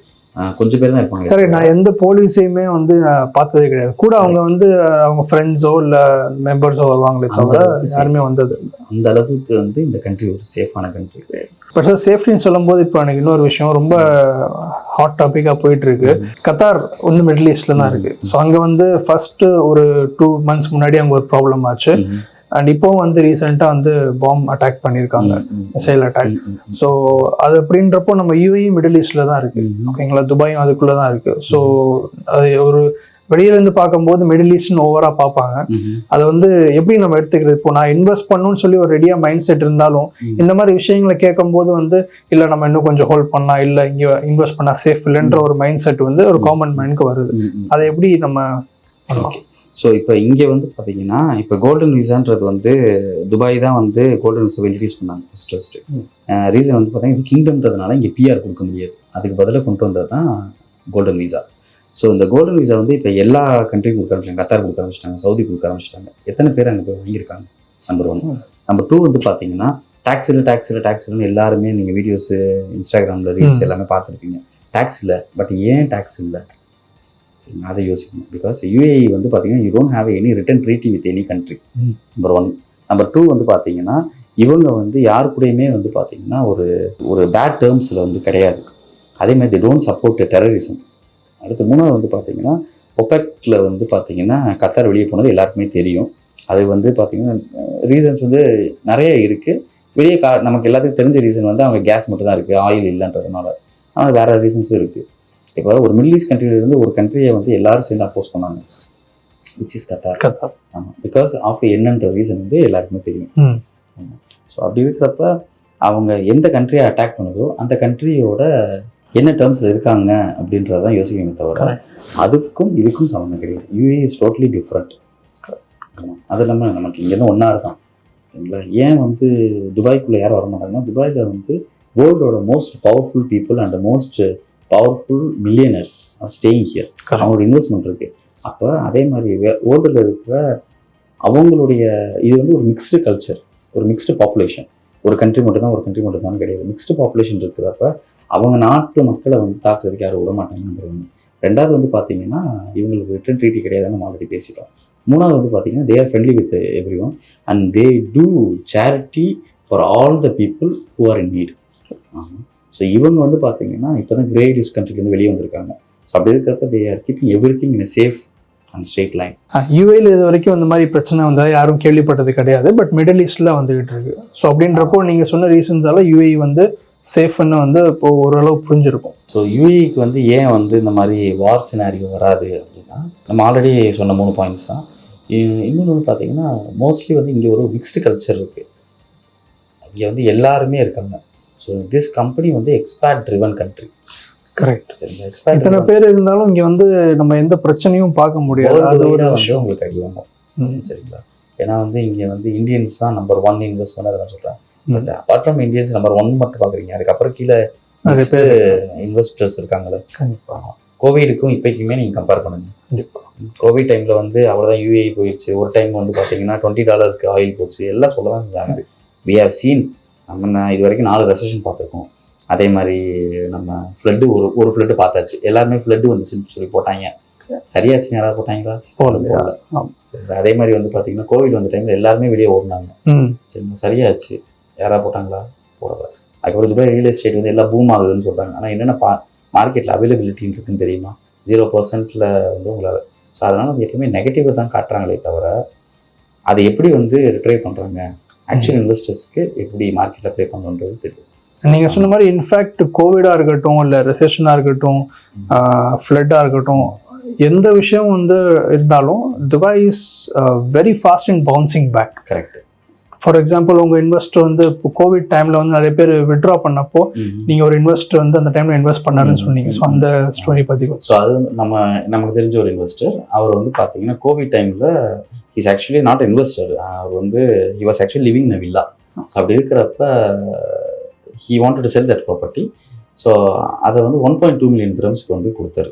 கொஞ்சம் பேர் தான் இருப்பாங்க. சரி, நான் எந்த போலீஸையுமே வந்து நான் பார்த்ததே கிடையாது. கூட அவங்க வந்து அவங்க ஃப்ரெண்ட்ஸோ இல்லை மெம்பர்ஸோ வருவாங்களே தவிர யாருமே வந்தது. அந்த அளவுக்கு வந்து இந்த கண்ட்ரி ஒரு சேஃபான கண்ட்ரி. பட் சார் சேஃப்டின்னு சொல்லும்போது இப்போ எனக்கு இன்னொரு விஷயம் ரொம்ப ஹாட் டாப்பிக்காக போயிட்டு இருக்கு. கத்தார் வந்து மிடில் ஈஸ்ட்ல தான் இருக்கு. ஸோ அங்கே வந்து ஃபர்ஸ்ட் ஒரு 2 months முன்னாடி அங்கே ஒரு ப்ராப்ளம் ஆச்சு. அண்ட் இப்போ வந்து ரீசெண்டாக வந்து பாம் அட்டாக் பண்ணியிருக்காங்க, மிசைல் அட்டாக். ஸோ அது அப்படின்றப்போ நம்ம யூஏஇ மிடில் ஈஸ்ட்ல தான் இருக்கு, ஓகேங்களா, துபாயும் அதுக்குள்ளே தான் இருக்கு. ஸோ அது ஒரு வெளியிலேருந்து பார்க்கும்போது மிடில் ஈஸ்ட்னு ஓவராக பார்ப்பாங்க. அதை வந்து எப்படி நம்ம எடுத்துக்கிறது? இப்போ நான் இன்வெஸ்ட் பண்ணணும்னு சொல்லி ஒரு ரெடியாக மைண்ட் செட் இருந்தாலும் இந்த மாதிரி விஷயங்களை கேட்கும்போது வந்து இல்லை நம்ம இன்னும் கொஞ்சம் ஹோல்ட் பண்ணலாம், இல்லை இங்கே இன்வெஸ்ட் பண்ணால் சேஃப் இல்லைன்ற ஒரு மைண்ட் செட் வந்து ஒரு காமன் மைண்டுக்கு வருது. அதை எப்படி நம்ம பண்ணலாம்? ஸோ இப்போ இங்கே வந்து பார்த்தீங்கன்னா இப்போ கோல்டன் விசான்றது வந்து துபாய் தான் வந்து கோல்டன் விசாவை இன்ட்ரடியூஸ் பண்ணாங்க ஃபஸ்ட்டு. ரீசன் வந்து பார்த்தீங்கன்னா இது கிங்டம்ன்றதுனால இங்கே பிஆர் கொடுக்க முடியாது, அதுக்கு பதிலாக கொண்டு வந்தது தான் கோல்டன் விசா. ஸோ இந்த கோல்டன் விசா வந்து இப்போ எல்லா கண்ட்ரியும் கொடுக்க ஆரம்பிச்சிட்டாங்க. கத்தார் கொடுக்க ஆரம்பிச்சிட்டாங்க, சவுதி கொடுக்க ஆரம்பிச்சிட்டாங்க. எத்தனை பேர் அங்கே போய் வாங்கியிருக்காங்க? நம்பர் 1. நம்பர் 2 வந்து பார்த்தீங்கன்னா டேக்ஸ் இல்லைன்னு எல்லாருமே நீங்கள் வீடியோஸு இன்ஸ்டாகிராமில் ரீல்ஸ் எல்லாமே பார்த்துருப்பீங்க. டேக்ஸ் இல்லை, பட் ஏன் டேக்ஸ் இல்லை அதை யோசிக்கணும். பிகாஸ் யூஏஇ வந்து பார்த்தீங்கன்னா you don't have any return treaty with any country, number 1. Number 2 வந்து பார்த்தீங்கன்னா இவங்க வந்து யாரு கூடயுமே வந்து பார்த்தீங்கன்னா ஒரு பேட் டேர்ம்ஸில் வந்து கிடையாது. அதே மாதிரி தி டோன்ட் சப்போர்ட் டெரரிசம். அடுத்து 3வது வந்து பார்த்தீங்கன்னா ஒபெக்ல வந்து பார்த்தீங்கன்னா கத்தார் வெளியே போனது எல்லாருக்குமே தெரியும். அது வந்து பார்த்தீங்கன்னா ரீசன்ஸ் வந்து நிறைய இருக்குது. வெளியே நமக்கு எல்லாத்துக்கும் தெரிஞ்ச ரீசன் வந்து அவங்க கேஸ் மட்டும் தான் இருக்குது, ஆயில் இல்லைன்றதுனால. ஆனால் வேறு ரீசன்ஸும் இருக்குது. இப்போ ஒரு மிடில் ஈஸ்ட் கண்ட்ரியிலேருந்து ஒரு கண்ட்ரியை வந்து எல்லாரும் சேர்ந்து அப்போஸ் பண்ணாங்க, விச் இஸ் கத்தார். ஆமாம், பிகாஸ் ஆஃப் என்னன்ற ரீசன் வந்து எல்லாருக்குமே தெரியும். ஸோ அப்படி இருக்கிறப்ப அவங்க எந்த கண்ட்ரியை அட்டாக் பண்ணுதோ அந்த கண்ட்ரியோட என்ன டேர்ம்ஸில் இருக்காங்க அப்படின்றதான் யோசிக்கணுமே தவிர அதுக்கும் இதுக்கும் சம்மந்தம் கிடையாது. UAE is totally different. ஆமாம், அது இல்லாமல் நமக்கு இங்கேருந்து ஒன்றா இருக்கான் சரிங்களா. ஏன் வந்து துபாய்க்குள்ளே யாரும் வர மாட்டாங்கன்னா துபாயில் வந்து வேர்ல்டோட most powerful people and most powerful millionaires are staying here. அவங்களோட இன்வெஸ்ட்மெண்ட் இருக்குது. அப்போ அதே மாதிரி வேர்ல்டில் இருக்கிற அவங்களுடைய இது வந்து ஒரு மிக்ஸ்டு கல்ச்சர், ஒரு மிக்ஸ்டு பாப்புலேஷன். ஒரு கண்ட்ரி மட்டும் தான் கிடையாது, மிக்ஸ்டு பாப்புலேஷன் இருக்கிறப்ப அவங்க நாட்டு மக்களை வந்து தாக்குறதுக்கு யாரும் விட மாட்டாங்கன்றது ஒன்று. 2வது வந்து பார்த்தீங்கன்னா இவங்களுக்கு ரிட்டன் ட்ரீட்டி கிடையாதுன்னு நம்ம ஆல்ரெடி பேசிட்டோம். 3வது வந்து பார்த்தீங்கன்னா they are friendly with every one and they do charity for all the people who R in NEET. So இவங்க வந்து பார்த்தீங்கன்னா இப்போ தான் கிரேட் ஈஸ்ட் கண்ட்ரிலேருந்து வெளியே வந்திருக்காங்க. ஸோ அப்படி இருக்கிறப்ப they are keeping everything in safe and straight line. யூஏல இது வரைக்கும் இந்த மாதிரி பிரச்சனை வந்தால் யாரும் கேள்விப்பட்டது கிடையாது, பட் மிடில் ஈஸ்டில் வந்துகிட்டு இருக்கு. ஸோ அப்படின்றப்போ நீங்கள் சொன்ன ரீசன்ஸால யூஏ வந்து சேஃப்னு வந்து இப்போ ஓரளவு புரிஞ்சிருக்கும். ஸோ யூஏக்கு வந்து ஏன் வந்து இந்த மாதிரி வார் சினாரியோ வராது அப்படின்னா நம்ம ஆல்ரெடி சொன்ன 3 பாயிண்ட்ஸ் தான். இன்னொன்று வந்து பார்த்தீங்கன்னா மோஸ்ட்லி வந்து இங்கே ஒரு மிக்ஸ்டு கல்ச்சர் இருக்குது. இங்கே வந்து எல்லாருமே இருக்காங்க. ஸோ திஸ் கம்பெனி வந்து எக்ஸ்பேட் ட்ரிவன் கண்ட்ரி. கரெக்ட். சரிங்களா, எக்ஸ்பேட் இத்தனை பேர் இருந்தாலும் இங்கே வந்து நம்ம எந்த பிரச்சனையும் பார்க்க முடியாது. அது ஒரு விஷயம் உங்களுக்கு அடி வாங்கும். சரிங்களா, ஏன்னா வந்து இங்கே வந்து இந்தியன்ஸ் தான் நம்பர் 1 இன்வெஸ்ட் பண்ண நான் சொல்கிறேன். But apart from Indians number 1 மட்டும் பார்க்குறீங்க, அதுக்கப்புறம் கீழே நிறைய பேர் இன்வெஸ்டர்ஸ் இருக்காங்களே. கண்டிப்பாக கோவிடுக்கும் இப்போக்குமே நீங்கள் கம்பேர் பண்ணுங்க. கண்டிப்பாக கோவிட் டைமில் வந்து அவ்வளோதான் யூஏஇ போயிடுச்சு. ஒரு டைம் வந்து பார்த்தீங்கன்னா $20 ஆயில் போச்சு, எல்லாம் சொல்ல தான் செஞ்சாங்க. We have seen. நம்ம இது வரைக்கும் 4 ரெசெஷன் பார்த்துருக்கோம். அதே மாதிரி நம்ம ஃப்ளட்டு ஒரு ஃப்ளட்டு பார்த்தாச்சு. எல்லாருமே ஃப்ளட்டு வந்துச்சுன்னு சொல்லி போட்டாங்க. சரியாச்சு, யாராவது போட்டாங்களா? போகல. சரி, அதே மாதிரி வந்து பார்த்தீங்கன்னா கோவிட் வந்த டைமில் எல்லாருமே வெளியே ஓடினாங்க. சரிங்களா, சரியாச்சு, யாராவது போட்டாங்களா? போடல. அதுக்கப்புறம் துபாய் ரியல் எஸ்டேட் வந்து எல்லாம் பூம் ஆகுதுன்னு சொல்கிறாங்க. ஆனால் என்னென்ன மார்க்கெட்டில் அவைலபிலிட்டின்னு இருக்குன்னு தெரியுமா? 0% வந்து உங்களால். ஸோ அதனால் வந்து எப்பவுமே நெகட்டிவாக தான் காட்டுறாங்களே தவிர அதை எப்படி வந்து ரிட்ரைவ் பண்ணுறாங்க, ஆக்சுவல் இன்வெஸ்டர்ஸ்க்கு எப்படி மார்க்கெட்டில் ப்ளே பண்ணுறது தெரியும். நீங்கள் சொன்ன மாதிரி இன்ஃபேக்ட் கோவிடாக இருக்கட்டும், இல்லை ரெசெஷனாக இருக்கட்டும், ஃப்ளட்டாக இருக்கட்டும், எந்த விஷயம் வந்து இருந்தாலும் Dubai is very fast in bouncing back. Correct. For example உங்கள் இன்வெஸ்டர் வந்து இப்போ கோவிட் டைமில் வந்து நிறைய பேர் வித்ட்ரா பண்ணப்போ நீங்கள் ஒரு இன்வெஸ்டர் வந்து அந்த டைமில் இன்வெஸ்ட் பண்ணாருன்னு சொன்னீங்க. ஸோ அந்த ஸ்டோரி பற்றி. ஸோ அது நமக்கு தெரிஞ்ச ஒரு இன்வெஸ்டர். அவர் வந்து பார்த்தீங்கன்னா கோவிட் டைமில் இஸ் ஆக்சுவலி நாட் இன்வெஸ்டர். அவர் வந்து he was actually living in villa. அப்படி இருக்கிறப்ப he wanted to sell that property. So அதை வந்து 1.2 மில்லியன் திரம்ஸ்க்கு வந்து கொடுத்தாரு.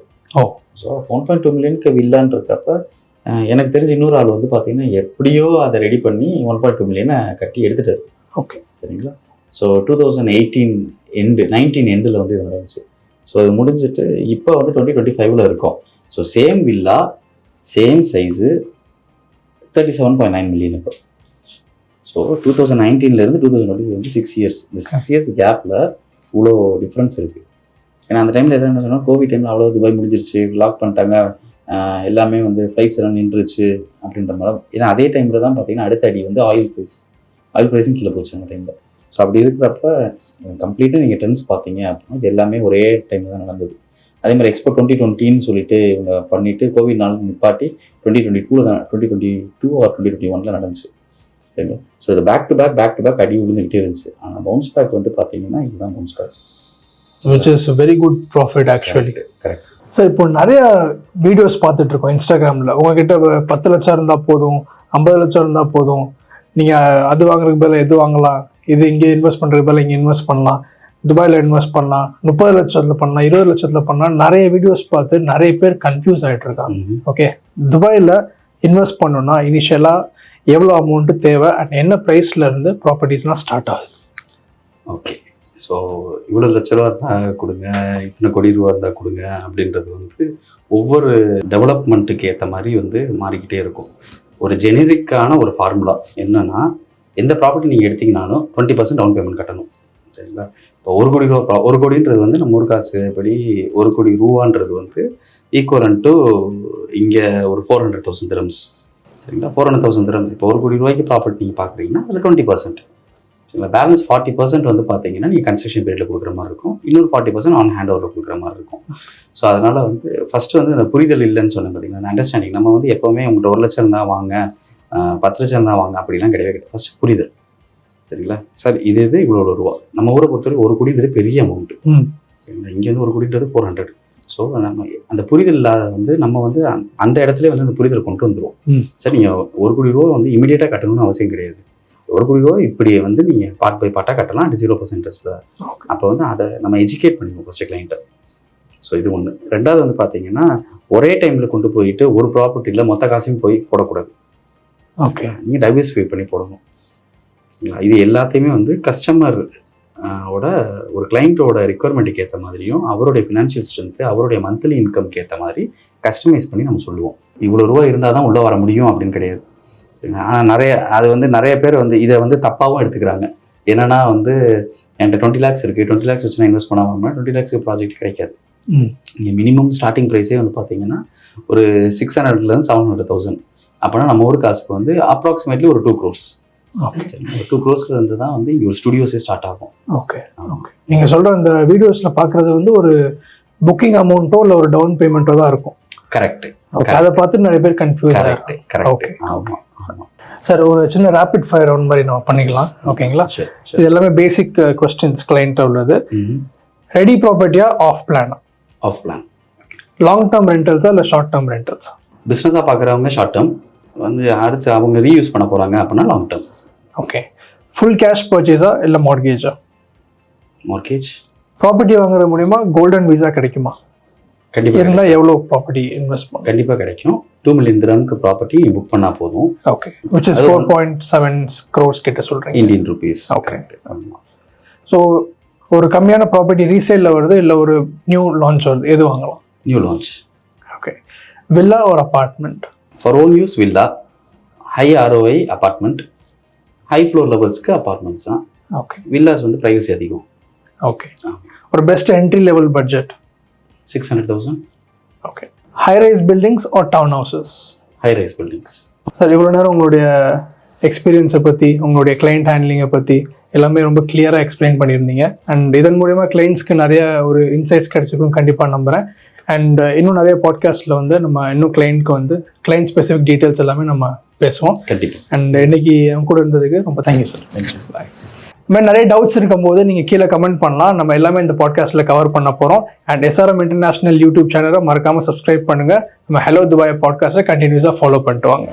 ஸோ 1.2 மில்லியனுக்கு வில்லான்னு இருக்கப்ப எனக்கு தெரிஞ்ச இன்னொரு ஆள் வந்து பார்த்தீங்கன்னா எப்படியோ அதை ரெடி பண்ணி 1.2 மில்லியனை கட்டி எடுத்துட்டாரு. ஓகே, சரிங்களா. ஸோ 2019 எண்டில் வந்து இது நடந்துச்சு. ஸோ இது முடிஞ்சிட்டு இப்போ வந்து 2025 இருக்கோம். So same villa same size 37.9 million இப்போ. ஸோ ஸோ 2019 2020 வந்து 6 இயர்ஸ். இந்த 6 இயர்ஸ் கேப்பில் இவ்வளோ டிஃப்ரென்ஸ் இருக்குது. ஏன்னா அந்த டைமில் என்ன சொன்னால் கோவிட் டைமில் அவ்வளோ துபாய் முடிஞ்சிருச்சு, லாக் பண்ணிட்டாங்க, எல்லாமே வந்து ஃப்ளைட்ஸ் எல்லாம் நின்றுச்சு அப்படின்ற மாதிரி. ஏன்னா அதே டைமில் தான் பார்த்தீங்கன்னா அடுத்த அடி வந்து ஆயில் ப்ரைஸும் கீழே போச்சு அந்த டைமில். ஸோ அப்படி இருக்கிறப்ப கம்ப்ளீட்டாக நீங்கள் ட்ரெண்ட்ஸ் பார்த்தீங்க அப்படின்னா இது எல்லாமே ஒரே டைமில் தான் நடந்தது. அதே மாதிரி எக்ஸ்போ 2020 சொல்லிட்டு இவங்க பண்ணிவிட்டு கோவிட்னால நிப்பாட்டி 2022 தான் 2022 ஆர் 2021 நடந்துச்சு. சரிங்களா? ஸோ இது பேக் டு பேக் அடி விழுந்துக்கிட்டே இருந்துச்சு. ஆனால் பவுன்ஸ் பேக் வந்து பார்த்தீங்கன்னா இதுதான் bounce back, which is a very good profit actually. Correct. Sir இப்போ நிறைய வீடியோஸ் பார்த்துட்டு இருக்கோம் இன்ஸ்டாகிராமில். உங்ககிட்ட 10 லட்சம் இருந்தால் போதும், 50 லட்சம் இருந்தால் போதும், நீங்கள் அது வாங்குறதுக்கு பதில் எது வாங்கலாம், இது இங்கே இன்வெஸ்ட் பண்ணுறதுக்கு பதில் இங்கே இன்வெஸ்ட் பண்ணலாம், துபாயில் இன்வெஸ்ட் பண்ணலாம், 30 லட்சத்தில் பண்ணலாம், 20 லட்சத்தில் பண்ணலாம், நிறைய வீடியோஸ் பார்த்து நிறைய பேர் கன்ஃபியூஸ் ஆகிட்டு இருக்காங்க. ஓகே, துபாயில் இன்வெஸ்ட் பண்ணணும்னா இனிஷியலாக எவ்வளோ அமௌண்ட்டு தேவை அண்ட் என்ன ப்ரைஸில் இருந்து ப்ராப்பர்ட்டிஸ்லாம் ஸ்டார்ட் ஆகுது? ஓகே, ஸோ இவ்வளோ லட்ச ரூபா இருந்தால் கொடுங்க, இத்தனை கோடி ரூபா இருந்தால் கொடுங்க அப்படின்றது வந்து ஒவ்வொரு டெவலப்மெண்ட்டுக்கு ஏற்ற மாதிரி வந்து மாறிக்கிட்டே இருக்கும். ஒரு ஜெனரிக்கான ஒரு ஃபார்முலா என்னன்னா, எந்த ப்ராப்பர்ட்டி நீங்கள் எடுத்தீங்கனாலும் 20% டவுன் பேமெண்ட் கட்டணும். சரிங்களா? இப்போ 1 கோடி ரூபா, 1 கோடின்றது வந்து நம்ம ஊர் காசு படி 1 கோடி ரூபான்றது வந்து ஈக்குவலன் டு இங்கே ஒரு 400,000 dirhams. சரிங்களா? 400,000 dirhams. இப்போ 1 கோடி ரூபாய்க்கு ப்ராப்பர்ட்டி நீங்கள் பார்க்குறீங்கன்னா அதில் 20%. சரிங்களா? பேலன்ஸ் 40% வந்து பார்த்தீங்கன்னா நீங்கள் கன்ஸ்ட்ரக்ஷன் பீரியடில் கொடுக்குற மாதிரி இருக்கும், இன்னொரு 40% ஆன் ஹேண்ட் ஓவரில் கொடுக்குற மாதிரி இருக்கும். ஸோ அதனால் வந்து ஃபஸ்ட்டு வந்து இந்த புரிதல் இல்லைன்னு சொன்னேன் பார்த்தீங்கன்னா, அந்த அண்டர்ஸ்டாண்டிங். நம்ம வந்து எப்போவுமே உங்கள்கிட்ட 1 லட்சம் இருந்தால் வாங்க, 10 லட்சம் தான் வாங்க அப்படிலாம் கிடையவே கிடையாது. ஃபஸ்ட்டு புரிதல். சரிங்களா? சார் இது இவ்வளோ ரூபா. நம்ம ஊரை பொறுத்தவரை 1 கோடின்றது பெரிய அமௌண்ட்டு. சரிங்களா? இங்கே வந்து 1 கோடின்றது 400. ஸோ நம்ம அந்த புரிதல் இல்லாத வந்து நம்ம வந்து அந்த இடத்துல வந்து அந்த புரிதல் கொண்டு வந்துடுவோம். சார் நீங்கள் 1 கோடி ரூபா வந்து இமீடியட்டாக கட்டணும்னு அவசியம் கிடையாது. 1 கோடி ரூபா இப்படி வந்து நீங்கள் பார்ட் பை பார்ட்டாக கட்டலாம், அது 0% இன்ட்ரெஸ்ட்டில். அப்போ வந்து அதை நம்ம எஜுகேட் பண்ணிடுவோம் ஃபஸ்ட்டு கிளைண்ட்டை. ஸோ இது ஒன்று. ரெண்டாவது வந்து பார்த்தீங்கன்னா, ஒரே டைமில் கொண்டு போயிட்டு ஒரு ப்ராப்பர்ட்டியில் மொத்த காசையும் போய் போடக்கூடாது. ஓகே, நீங்கள் டைவர்சிஃபை பண்ணி போடணும். இது எல்லாத்தையுமே வந்து கஸ்டமர் ஓட ஒரு கிளைண்ட்டோட ரிக்குவயர்மெண்ட்டுக்கு ஏற்ற மாதிரியும் அவருடைய ஃபினான்ஷியல் ஸ்ட்ரென்த்து, அவருடைய மந்த்லி இன்கம்க்கு ஏற்ற மாதிரி கஸ்டமைஸ் பண்ணி நம்ம சொல்லுவோம். இவ்வளோ ரூபா இருந்தால் தான் உள்ளே வர முடியும் அப்படின்னு கிடையாது. ஆனால் நிறைய பேர் வந்து இதை வந்து தப்பாகவும் எடுத்துக்கிறாங்க. என்னன்னா வந்து என்கிட்ட 20 lakhs இருக்குது, 20 lakhs வச்சு நான் இன்வெஸ்ட் பண்ண வரணும்னா 20 lakhs ப்ராஜெக்ட் கிடைக்காது. இங்கே மினிமம் ஸ்டார்டிங் ப்ரைஸே வந்து பார்த்தீங்கன்னா ஒரு 600,000 700,000. அப்போனா நம்ம ஊர் காசுக்கு வந்து அப்ராக்சிமேட்லி ஒரு 2 crores. சரி, 2 crores இருந்து தான் வந்து இங்கே ஒரு ஸ்டுடியோஸே ஸ்டார்ட் ஆகும். ஓகே ஓகே, நீங்கள் சொல்கிற அந்த வீடியோஸில் பார்க்குறது வந்து ஒரு புக்கிங் அமௌண்ட்டோ இல்லை ஒரு டவுன் பேமெண்ட்டோ தான் இருக்கும். கரெக்ட். அதை பார்த்து நிறைய பேர் கன்ஃபியூஸ். கரெக்ட். ஆமாம். சார், ஒரு சின்ன ரேபிட் ஃபயர் ரவுண்ட் மாதிரி நம்ம பண்ணிக்கலாம். ஓகேங்களா? இது எல்லாமே பேசிக் கொஸ்டின்ஸ் கிளைண்ட்டாக உள்ளது. ரெடி ப்ராப்பர்ட்டியா off plan? Off plan. Long term ரெண்டல்ஸா இல்லை ஷார்ட் டேர்ம் ரெண்டல்ஸா? பிஸ்னஸாக பார்க்குறவங்க ஷார்ட் டேர்ம், வந்து அடுத்து அவங்க ரீயூஸ் பண்ண போகிறாங்க அப்படின்னா long term. Okay, full cash பர்ச்சேஸா இல்லை மார்கேஜா? மார்கேஜ். ப்ராப்பர்ட்டி வாங்குறது மூலிமா கோல்டன் வீசா கிடைக்குமா? கண்டிப்பாக இருந்தால் எவ்வளோ ப்ராப்பர்ட்டி இன்வெஸ்ட் பண்ண? கண்டிப்பாக கிடைக்கும். 2 million dirhamக்கு ப்ராப்பர்ட்டி புக் பண்ணால் போதும். ஓகே, which is 4.7 crores கிட்ட சொல்கிறீங்க, இந்தியன் ருபீஸ். ஓகே. ஸோ ஒரு கம்மியான ப்ராப்பர்ட்டி ரீசேலில் வருது இல்லை ஒரு நியூ லான்ச் வருது, எது வாங்கலாம்? New launch. ஓகே, வில்லா ஒரு apartment? For own use villa, high ROI apartment, high floor லெவல்ஸ்க்கு அப்பார்ட்மெண்ட்ஸ் தான். ஓகே, வில்லாஸ் வந்து ப்ரைவசி அதிகம். ஓகே, ஒரு best entry level budget? 600,000. Okay, high rise buildings or town houses? High rise buildings. Sir, இவ்வளோ நேரம் உங்களுடைய எக்ஸ்பீரியன்ஸை பற்றி, உங்களுடைய கிளைண்ட் ஹேண்ட்லிங்கை பற்றி எல்லாமே ரொம்ப கிளியராக எக்ஸ்பிளைன் பண்ணியிருந்தீங்க. அண்ட் இதன் மூலிமா கிளைண்ட்ஸ்க்கு நிறைய ஒரு இன்சைட்ஸ் கிடைச்சிருக்கும் கண்டிப்பாக நம்புகிறேன். அண்ட் இன்னும் நிறைய பாட்காஸ்ட்டில் வந்து நம்ம இன்னும் கிளைண்ட்க்கு வந்து கிளைண்ட் ஸ்பெசிஃபிக் டீட்டெயில்ஸ் எல்லாமே நம்ம பேசுவோம். கண்டிப்பாக. அண்ட் இன்னைக்கு அவங்க கூட இருந்ததுக்கு ரொம்ப தேங்க்யூ சார். தேங்க்யூ. பாய். இந்த மாதிரி நிறைய டவுட்ஸ் இருக்கும் போது நீங்கள் கீழே கமெண்ட் பண்ணலாம். நம்ம எல்லாமே இந்த பாட்காஸ்ட்டில் கவர் பண்ண போகிறோம். அண்ட் SRM இன்டர்நேஷனல் யூடியூப் சேனலை மறக்காமல் சப்ஸ்கிரைப் பண்ணுங்கள். நம்ம ஹலோ துபாய் பாட்காஸ்ட்டை கண்டினியூஸாக ஃபாலோ பண்ணிட்டு வாங்க.